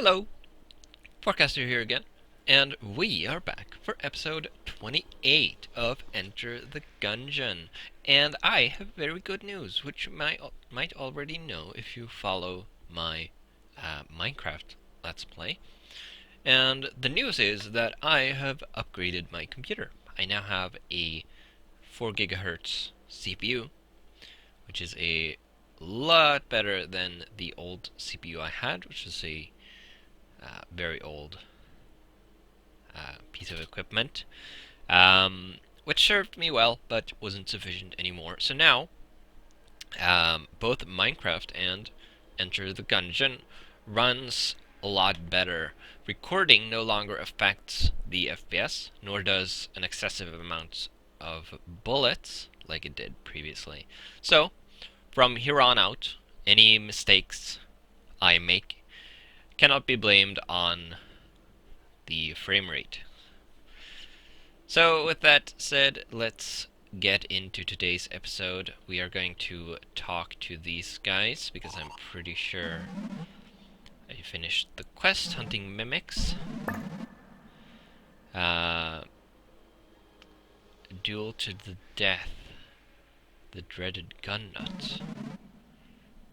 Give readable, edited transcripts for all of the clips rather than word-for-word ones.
Hello, Forecaster here again, and we are back for episode 28 of Enter the Gungeon. And I have very good news, which you might already know if you follow my Minecraft Let's Play. And the news is that I have upgraded my computer. I now have a 4 gigahertz CPU, which is a lot better than the old CPU I had, which is a very old piece of equipment, which served me well, but wasn't sufficient anymore. So now, both Minecraft and Enter the Gungeon runs a lot better. Recording no longer affects the FPS, nor does an excessive amount of bullets like it did previously. So, from here on out, any mistakes I make cannot be blamed on the frame rate. So with that said, let's get into today's episode. We are going to talk to these guys because I'm pretty sure I finished the quest hunting mimics. Duel to the death. The dreaded gun nut.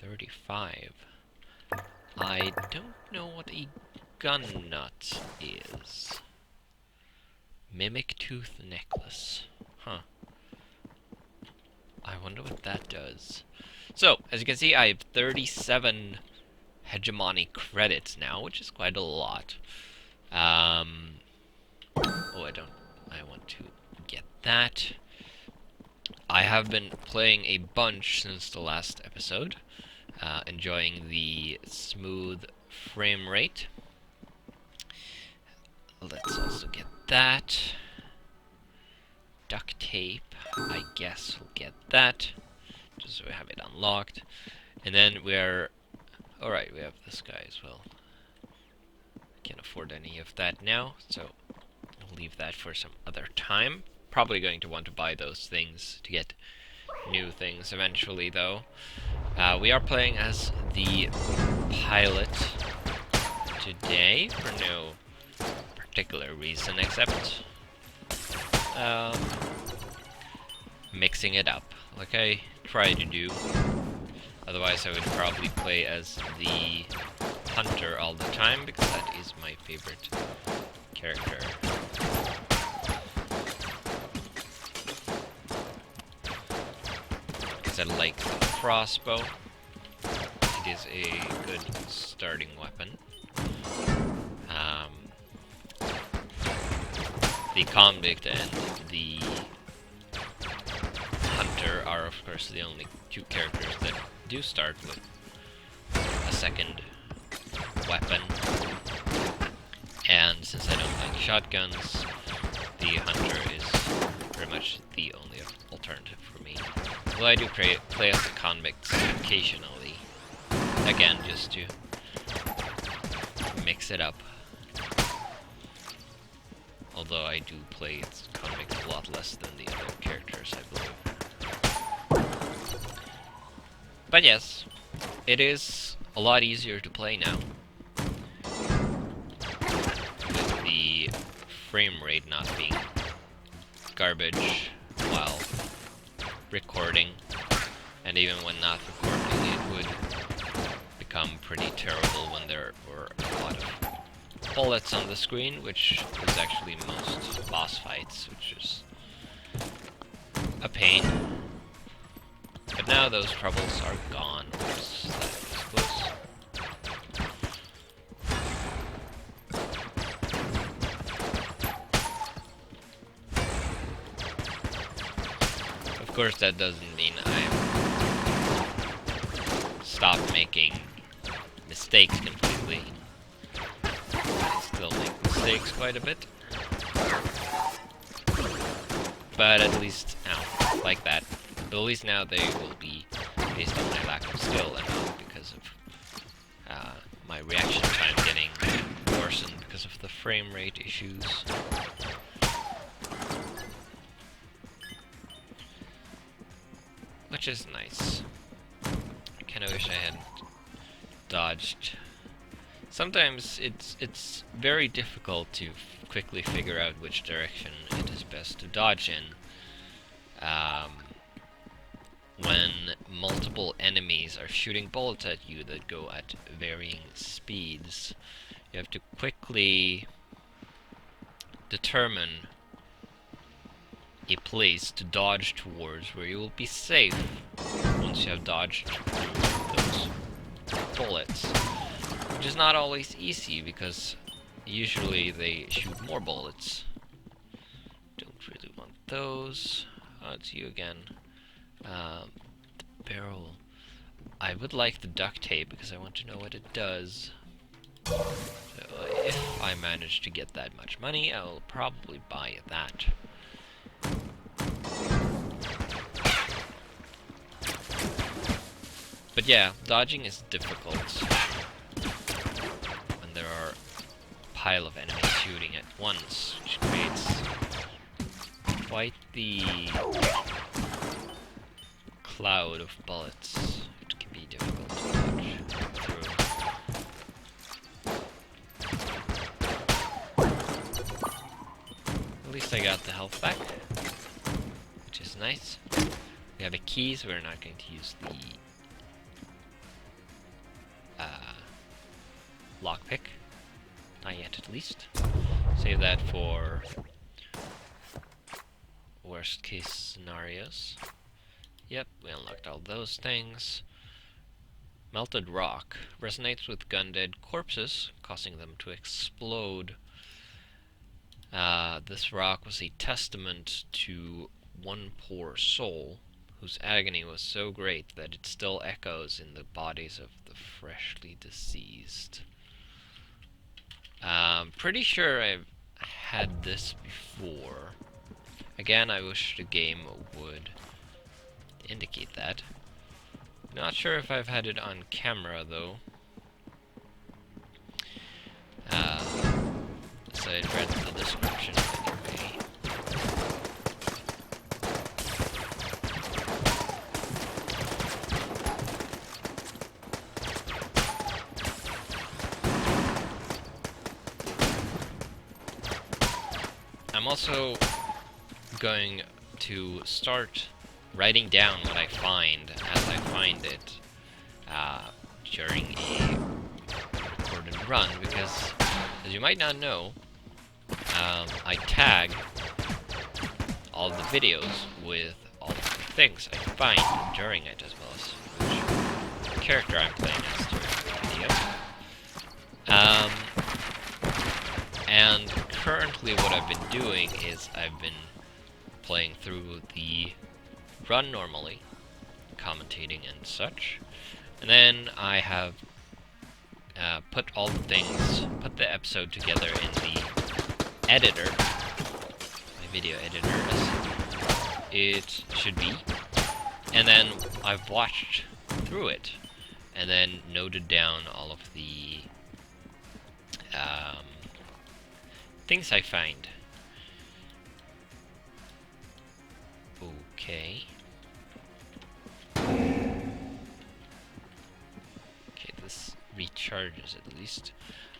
35. I don't know what a gun nut is. Mimic tooth necklace. Huh. I wonder what that does. So, as you can see, I have 37 hegemony credits now, which is quite a lot. I want to get that. I have been playing a bunch since the last episode, enjoying the smooth frame rate. Let's also get that. Duct tape, I guess we'll get that, just so we have it unlocked. And then we're... Alright, we have this guy as well. Can't afford any of that now, so I'll leave that for some other time. Probably going to want to buy those things to get new things eventually, though. We are playing as the pilot today, for no particular reason except mixing it up like I try to do. Otherwise I would probably play as the hunter all the time because that is my favorite character. Because I like the crossbow. It is a good starting weapon. The convict and the hunter are, of course, the only two characters that do start with a second weapon. And since I don't like shotguns, the hunter is pretty much the only alternative for me. Although I do play as the convicts occasionally. Again, just to mix it up. Although I do play its convicts a lot less than the other characters, I believe. But yes, it is a lot easier to play now. With the frame rate not being garbage while recording. And even when not recording, it would become pretty terrible when there were a lot of bullets on the screen, which is actually most boss fights, which is a pain. But now those troubles are gone. Oops, that was close. Of course, that doesn't mean I've stopped making mistakes completely. I still make mistakes quite a bit. But at least, like that. But at least now they will be based on my lack of skill and not because of my reaction time getting worsened because of the frame rate issues. Which is nice. I kinda wish I had dodged sometimes it's very difficult to quickly figure out which direction it is best to dodge in. When multiple enemies are shooting bullets at you that go at varying speeds, you have to quickly determine a place to dodge towards where you will be safe once you have dodged through those bullets. Which is not always easy, because usually they shoot more bullets. Don't really want those. Oh, it's you again. The barrel. I would like the duct tape, because I want to know what it does. So if I manage to get that much money, I will probably buy that. But yeah, dodging is difficult when there are a pile of enemies shooting at once, which creates quite the cloud of bullets. It can be difficult to dodge through. At least I got the health back, which is nice. We have a key, so we're not going to use the lockpick. Not yet, at least. Save that for worst case scenarios. Yep, we unlocked all those things. Melted rock resonates with gun-dead corpses, causing them to explode. This rock was a testament to one poor soul, whose agony was so great that it still echoes in the bodies of the freshly deceased. Pretty sure I've had this before. Again, I wish the game would indicate that. Not sure if I've had it on camera, though. So I read the description anyway. I'm also going to start writing down what I find as I find it during a recorded run, because, as you might not know, I tag all the videos with all of the things I find during it, as well as which character I'm playing as during the video. And currently what I've been doing is I've been playing through the run normally, commentating and such, and then I have put the episode together in the editor, my video editor as it should be, and then I've watched through it, and then noted down all of the things I find. Okay. Okay, this recharges at least.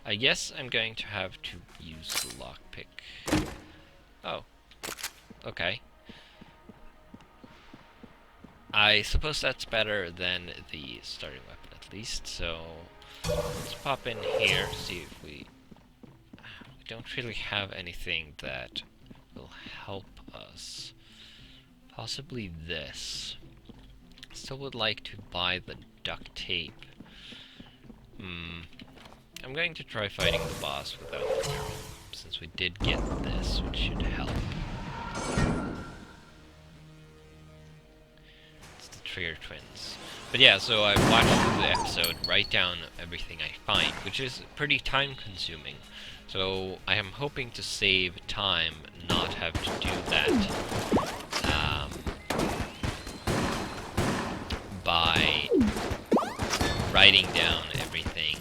I guess I'm going to have to use the lockpick. Oh. Okay. I suppose that's better than the starting weapon at least, so let's pop in here, see if we don't really have anything that will help us. Possibly this. Still would like to buy the duct tape. I'm going to try fighting the boss without the barrel, since we did get this, which should help. It's the Trigger Twins. But yeah, so I watched through the episode, write down everything I find, which is pretty time-consuming. So I am hoping to save time, not have to do that by writing down everything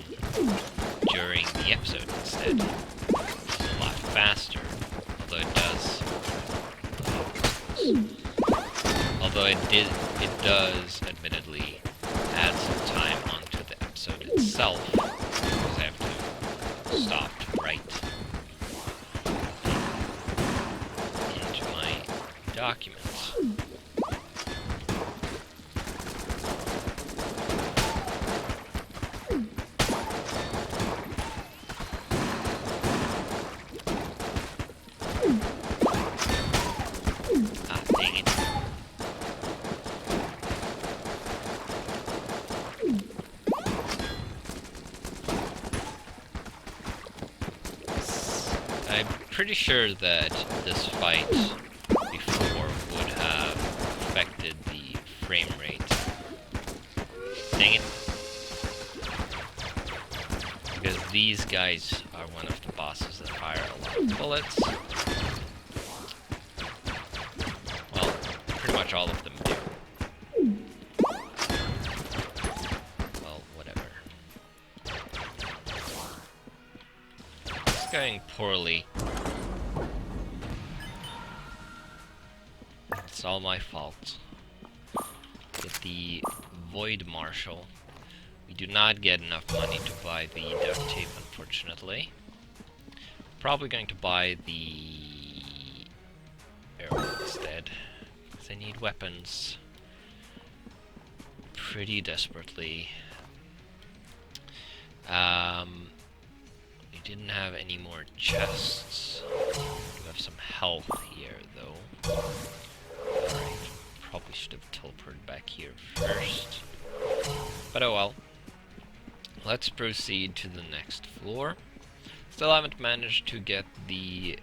during the episode instead. It's a lot faster, although it does. Although it does admittedly add some time onto the episode itself, because I have to I'm pretty sure that this fight before would have affected the frame rate. Dang it. Because these guys are one of the bosses that fire a lot of bullets. Well, pretty much all of them do. Well, whatever. It's going poorly. It's all my fault. Get the Void Marshal. We do not get enough money to buy the duct tape, unfortunately. Probably going to buy the arrow instead, because I need weapons pretty desperately. We didn't have any more chests. We have some health here, though. Alright, probably should have teleported back here first. But oh well. Let's proceed to the next floor. Still haven't managed to get the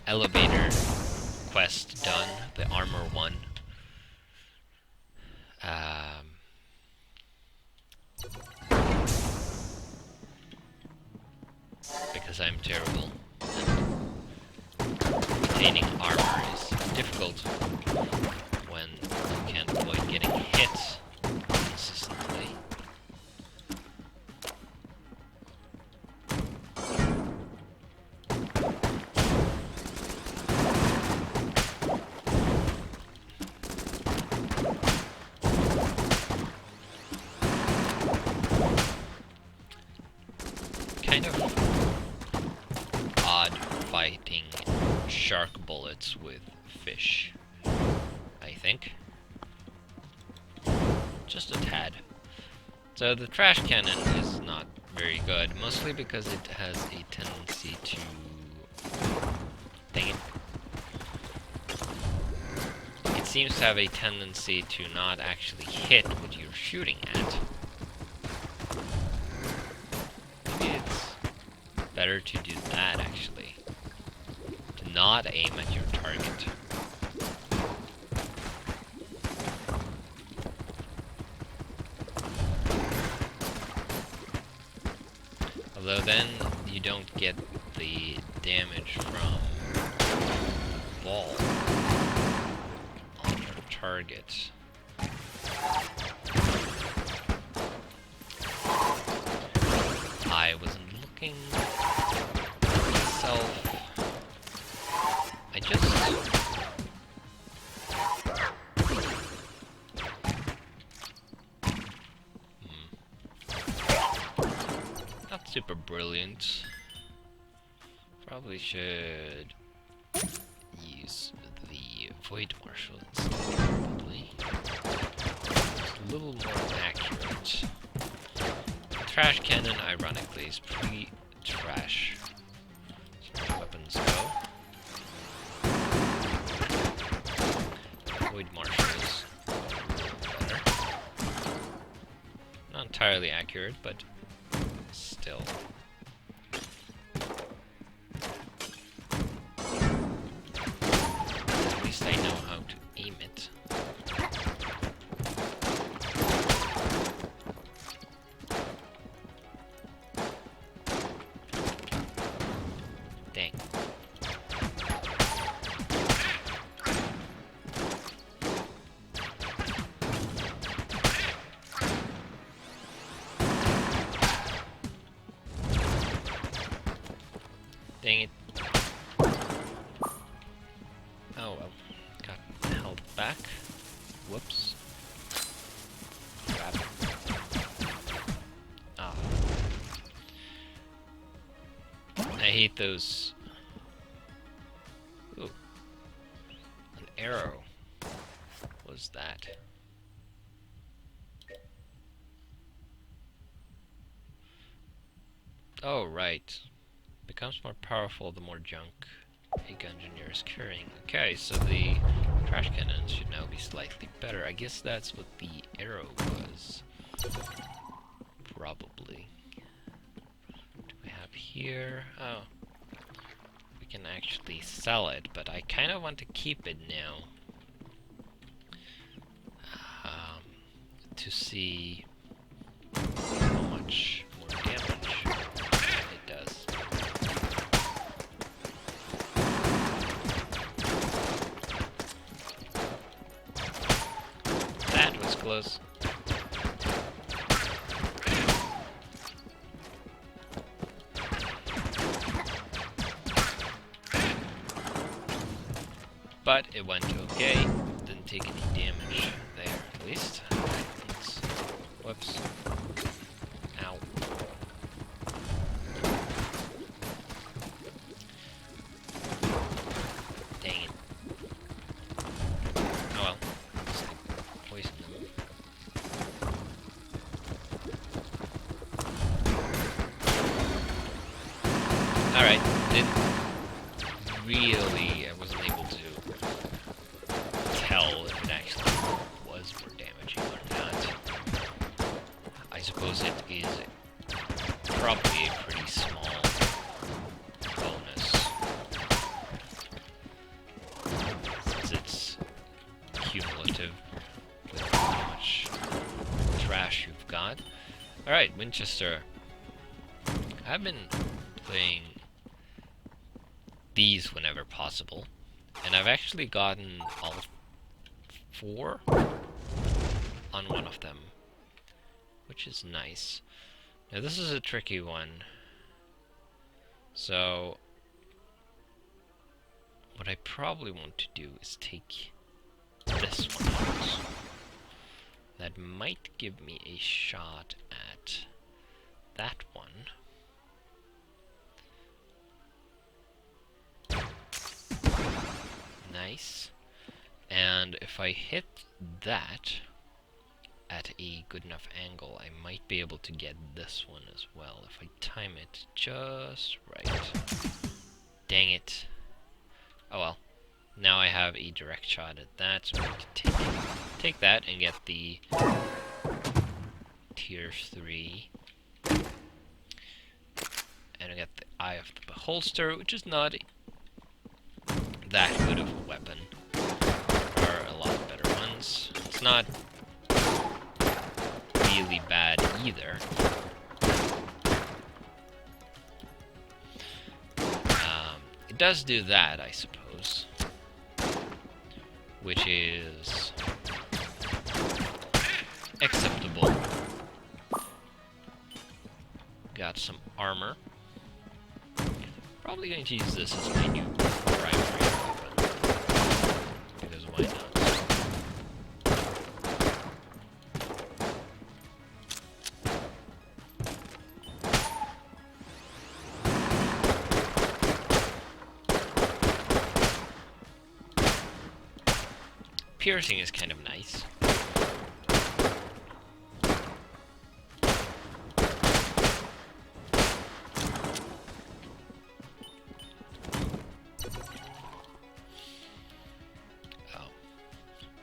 elevator quest done, the armor one. Because I'm terrible. Obtaining armor is difficult when you can't avoid getting hit consistently. Kind of odd fighting shark bullets with fish, I think. Just a tad. So the trash cannon is not very good, mostly because it has a tendency to... Dang it. It seems to have a tendency to not actually hit what you're shooting at. Maybe it's better to do that, actually. To not aim at your target. Although then you don't get the damage from the ball on your target. I wasn't looking myself. I just... Not super brilliant. Probably should use the Void Marshal instead, probably. It's a little more accurate. The trash cannon, ironically, is pretty trash. So my weapons go. Void Marshal is better. Not entirely accurate, but still. At least I know how to aim it. Dang. Dang it. Oh well. Got held back. Whoops. Crap. Ah. I hate those. Ooh. An arrow. What was that? Oh, right. Becomes more powerful the more junk a Gungeon is carrying. Okay, so the trash cannon should now be slightly better. I guess that's what the arrow was. Probably. What do we have here? Oh, can actually sell it, but I kind of want to keep it now. To see how much more damage it does. That was close. But it went okay. Didn't take any damage there, at least. Whoops. Ow. Dang it. Oh well. Just poison them. Alright. I wasn't able to tell if it actually was more damaging or not. I suppose it is probably a pretty small bonus, since it's cumulative with how much trash you've got. Alright, Winchester. I've been playing these whenever possible, and I've actually gotten all 4 on one of them, which is nice. Now this is a tricky one, so what I probably want to do is take this one out. That might give me a shot at that one. Nice. And if I hit that at a good enough angle, I might be able to get this one as well, if I time it just right. Dang it. Oh well. Now I have a direct shot at that, so I'm going to take that and get the tier 3. And I get the Eye of the Beholster, which is not that good of a weapon. There are a lot better ones. It's not really bad either. It does do that, I suppose, which is acceptable. Got some armor. Probably going to use this as my new primary weapon, because why not? Piercing is kind of nice.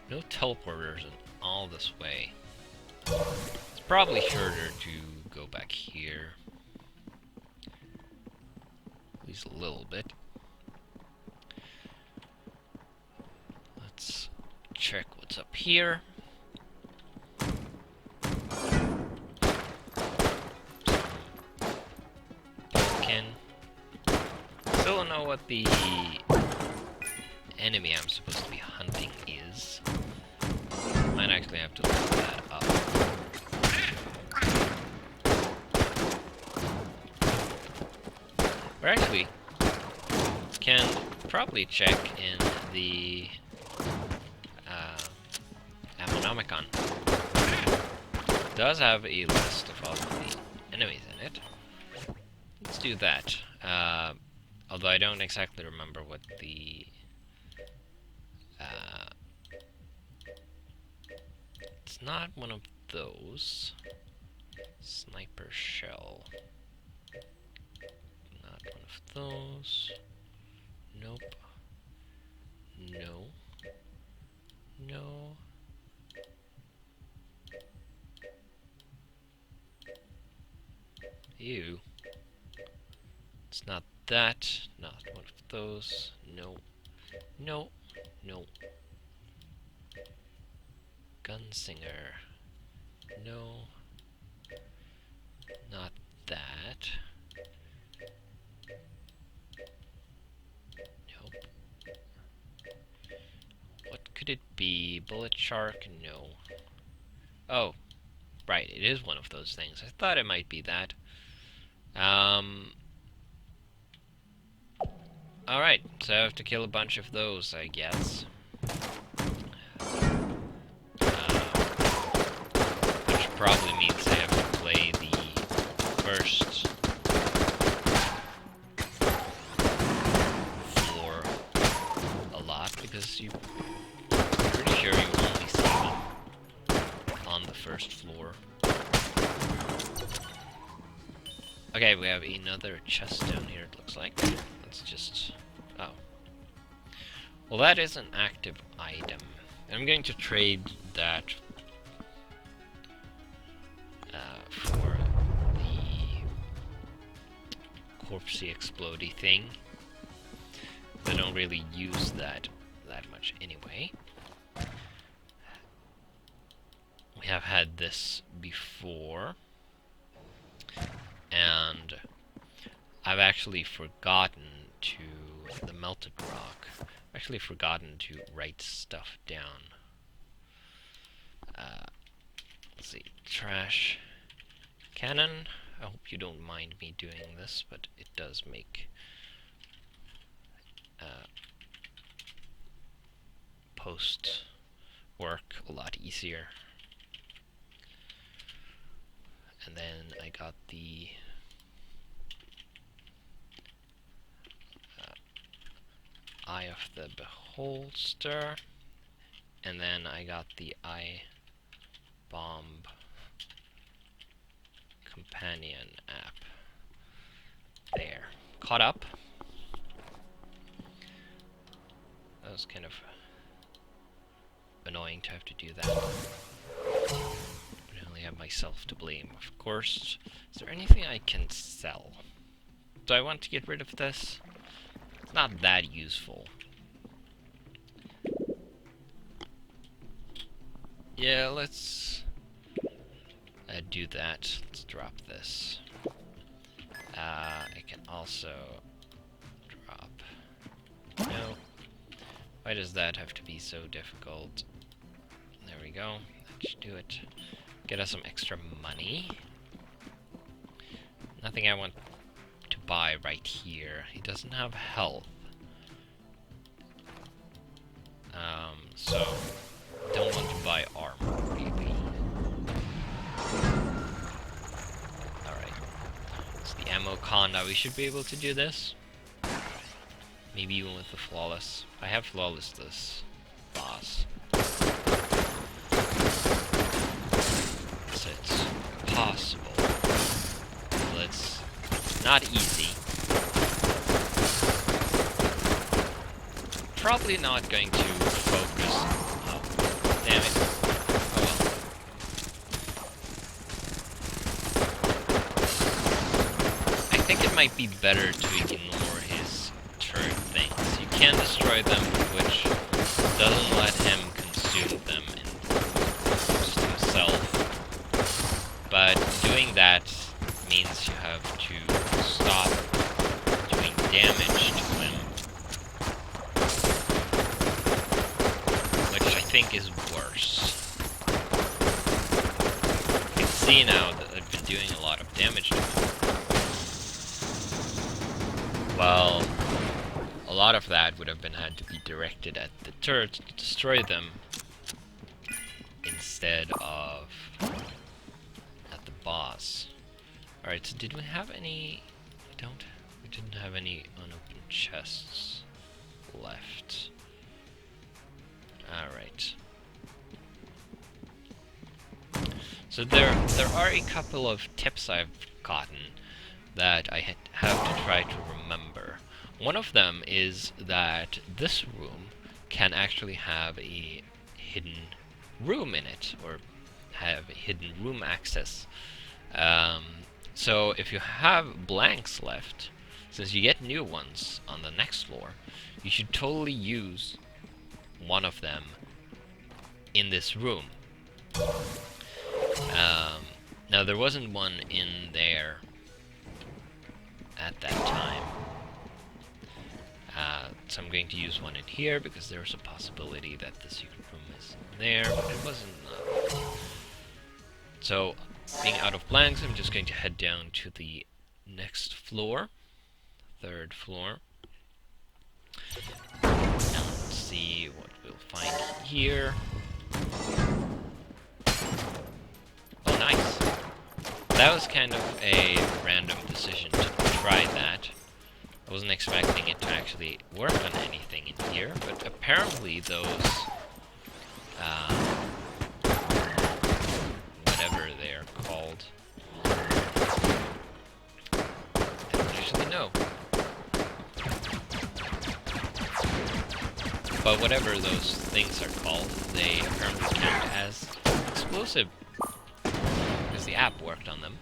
No teleporters in all this way. It's probably shorter to go back here. At least a little bit. Let's check what's up here. Pumpkin. Still don't know what the enemy I'm supposed to be hunting is. Might actually have to look that up. Or actually, can probably check in the Ammonomicon. It does have a list of all of the enemies in it. Let's do that. Although I don't exactly remember what the it's not one of those. Sniper shell. Not one of those. Nope. No. No. Ew. It's not that. Not one of those? No. No. No. Gunslinger. No. Not that. Nope. What could it be? Bullet shark? No. Oh, right, it is one of those things. I thought it might be that. Alright, so I have to kill a bunch of those, I guess. Which probably means I have to play the first floor a lot, because I'm pretty sure you only see them on the first floor. Okay, we have another chest down here, it looks like. Let's just... oh. Well, that is an active item. I'm going to trade that for the corpsey explodey thing. I don't really use that much anyway. We have had this before. And I've actually forgotten to the melted rock. I've actually forgotten to write stuff down. Let's see, trash cannon. I hope you don't mind me doing this, but it does make post work a lot easier. And then I got the Eye of the Beholder, and then I got the Eye Bomb Companion app. There. Caught up. That was kind of annoying to have to do that. But I only have myself to blame, of course. Is there anything I can sell? Do I want to get rid of this? It's not that useful. Yeah, let's do that. Let's drop this. I can also drop... no. Why does that have to be so difficult? There we go. That should do it. Get us some extra money. Nothing I want to buy right here. He doesn't have health. So don't want to buy armor, really. Alright. It's the ammo con. Now we should be able to do this. Maybe even with the flawless. I have flawless this boss. So it's possible. Well, it's not easy. Probably not going to focus. Oh, damn it. Oh well. I think it might be better to ignore his turret things. You can destroy them, which doesn't let him consume them just himself. But doing that means you have to stop doing damage to him. Which I think is worse. You can see now that I've been doing a lot of damage to him. Well, a lot of that would have been had to be directed at the turrets to destroy them instead of at the boss. Alright, so did we have any... we didn't have any unopened chests left. Alright. So there are a couple of tips I've gotten that I have to try to remember. One of them is that this room can actually have a hidden room in it, or have a hidden room access. So if you have blanks left, since you get new ones on the next floor, you should totally use one of them in this room. Now, there wasn't one in there at that time. So I'm going to use one in here, because there's a possibility that the secret room is there, but it wasn't. So, being out of blanks, I'm just going to head down to the next floor, third floor. Now let's see what we'll find here. Oh, nice. That was kind of a random decision to try that. I wasn't expecting it to actually work on anything in here, but apparently those, whatever they're called, I don't actually know. But whatever those things are called, they apparently count as explosive, because the app worked on them,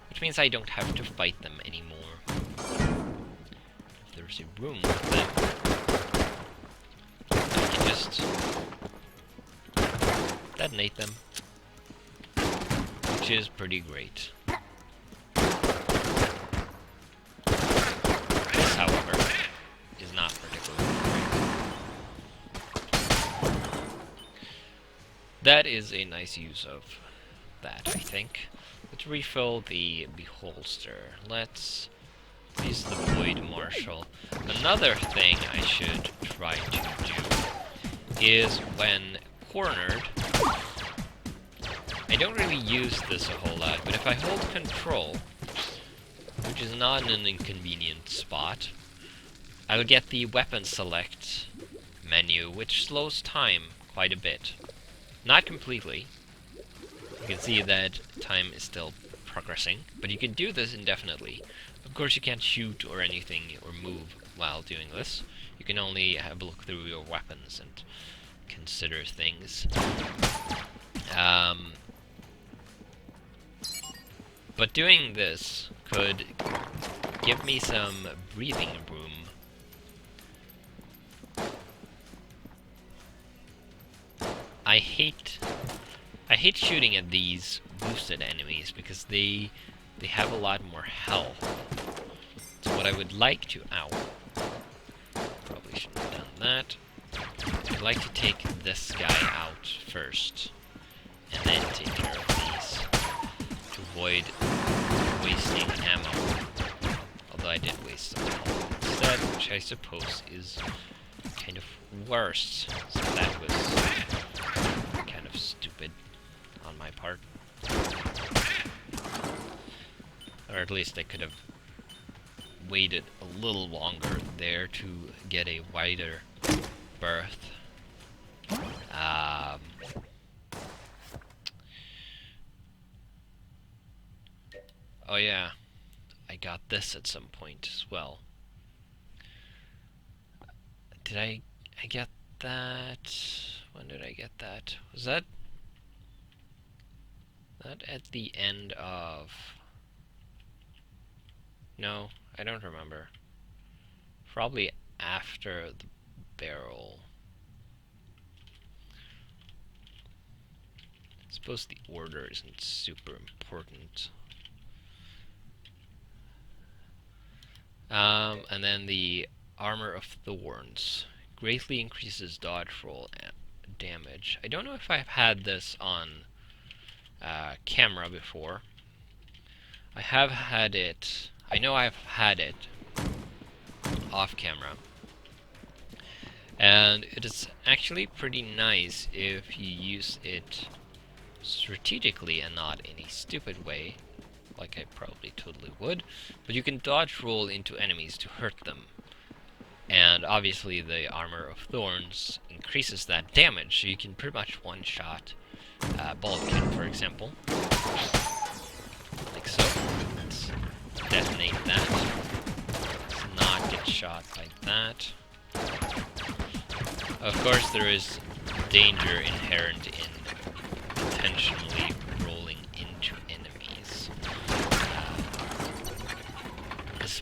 which means I don't have to fight them anymore. If there's a room with them, I can just detonate them, which is pretty great. This, however, is not particularly great. That is a nice use of that, I think. Let's refill the holster. Let's use the Void Marshal. Another thing I should try to do is, when cornered, I don't really use this a whole lot, but if I hold Control, which is not an inconvenient spot, I'll get the Weapon Select menu, which slows time quite a bit. Not completely. You can see that time is still progressing, but you can do this indefinitely. Of course, you can't shoot or anything or move while doing this. You can only have a look through your weapons and consider things. But doing this could give me some breathing room. I hate shooting at these boosted enemies because they have a lot more health. So what I would like to... Ow. Probably shouldn't have done that. I'd like to take this guy out first, and then take care of these, to avoid wasting ammo. Although I did waste some ammo instead, which I suppose is kind of worse. So that was kind of stupid on my part. Or at least I could have waited a little longer there to get a wider berth. Oh yeah, I got this at some point as well. Did I get that? When did I get that? Was that at the end of... No, I don't remember. Probably after the barrel. I suppose the order isn't super important. And then the Armor of Thorns greatly increases dodge roll damage. I don't know if I've had this on camera before. I have had it. I know I've had it off camera. And it is actually pretty nice if you use it strategically and not in a stupid way, like I probably totally would. But you can dodge roll into enemies to hurt them. And obviously the Armor of Thorns increases that damage, so you can pretty much one-shot Baldkin, for example. Like so. Let's detonate that. Let's not get shot by that. Of course, there is danger inherent in intentionally rolling into enemies.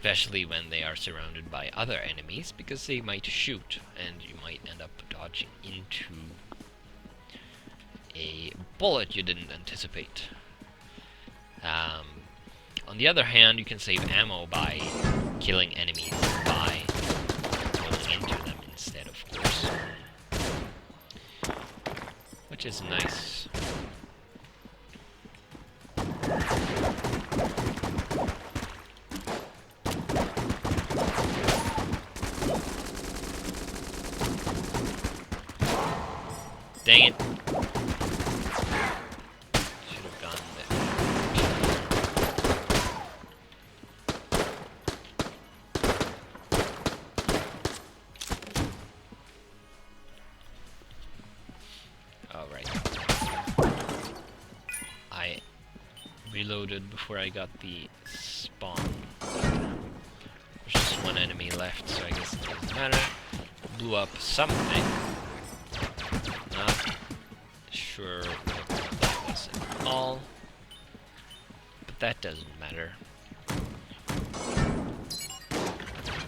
especially when they are surrounded by other enemies, because they might shoot, and you might end up dodging into a bullet you didn't anticipate. On the other hand, you can save ammo by killing enemies by rolling into them instead, of course. Which is nice. Dang it. Should have gone there. Alright. I reloaded before I got the spawn. There's just one enemy left, so I guess it doesn't matter. Blew up something. Not sure what that was at all, but that doesn't matter.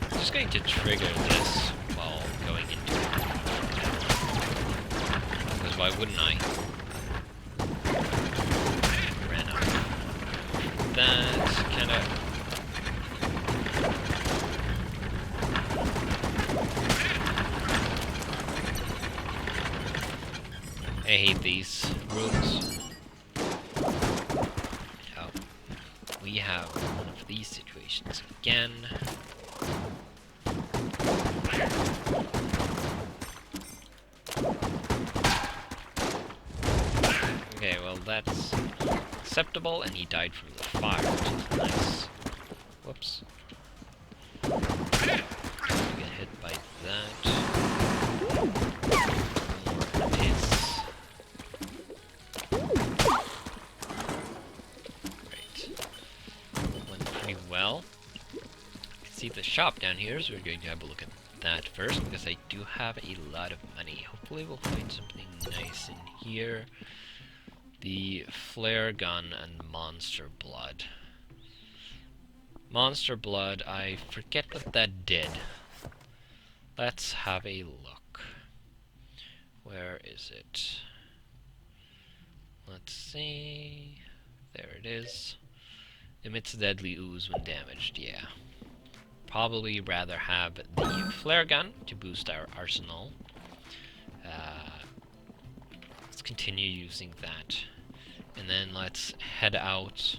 I'm just going to trigger this while going into it, because why wouldn't I? Ran out of that, kinda. I hate these rooms. Oh, we have one of these situations again. Okay, well that's acceptable, and he died from the fire, which is nice. Whoops. Get hit by that. Well, you can see the shop down here, so we're going to have a look at that first, because I do have a lot of money. Hopefully we'll find something nice in here. The flare gun and monster blood. Monster blood, I forget what that did. Let's have a look. Where is it? Let's see. There it is. Emits deadly ooze when damaged, yeah. Probably rather have the flare gun to boost our arsenal. Let's continue using that. And then let's head out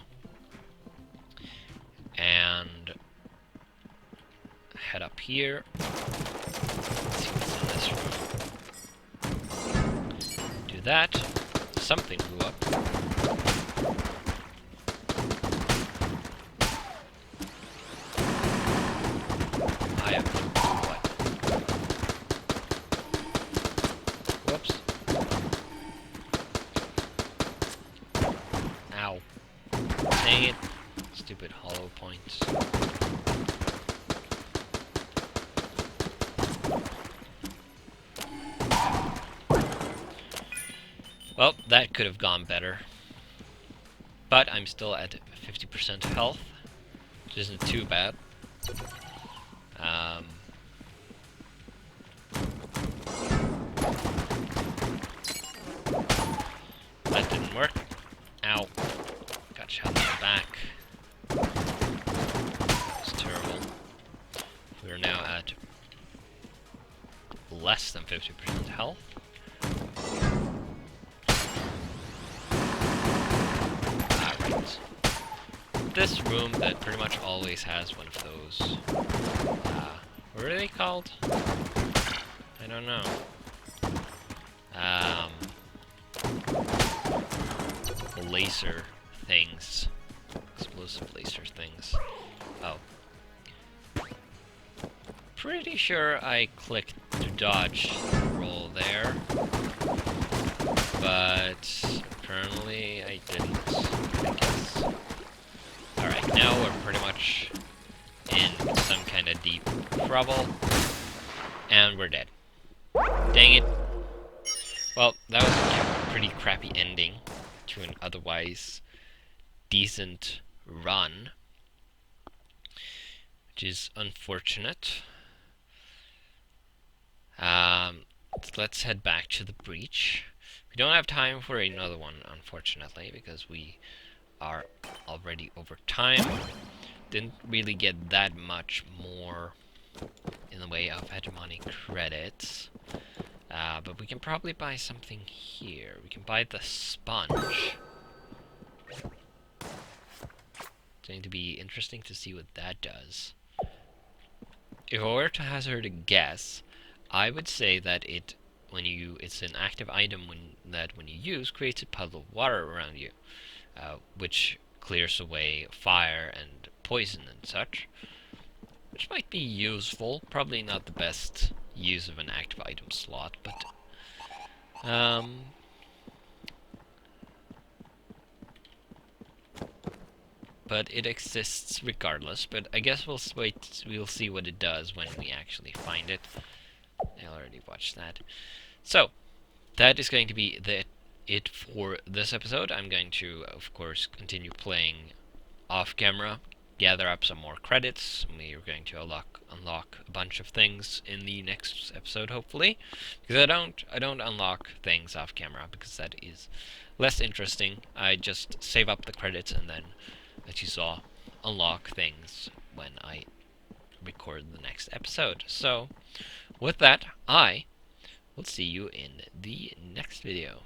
and head up here. Let's see what's in this room. Do that. Something blew up. Whoops. Ow. Dang it. Stupid hollow points. Well, that could have gone better. But I'm still at 50% health, which isn't too bad. That didn't work. Ow. Got shot in the back. It's terrible. We're now at less than 50% health. Alright. This room that pretty much always has one of those. What are they called? I don't know. Laser things. Explosive laser things. Oh. Pretty sure I clicked to dodge roll there. But apparently I didn't, I guess. Alright, now we're pretty much in some kind of deep trouble. And we're dead. Dang it. Well, that was a pretty crappy ending to an otherwise decent run. which is unfortunate. Um, let's head back to the breach. We don't have time for another one, unfortunately, because we are already over time. Didn't really get that much more in the way of hegemony credits. But we can probably buy something here. We can buy the sponge. It's going to be interesting to see what that does. If I were to hazard a guess, I would say that it's an active item when you use, creates a puddle of water around you, which clears away fire and poison and such, which might be useful. Probably not the best use of an active item slot, but it exists regardless. But I guess we'll see what it does when we actually find it. I already watched that. So, that is going to be it for this episode. I'm going to, of course, continue playing off camera, gather up some more credits. We are going to unlock a bunch of things in the next episode, hopefully, because I don't unlock things off camera because that is less interesting. I just save up the credits and then, as you saw, unlock things when I record the next episode. So, with that, I will see you in the next video.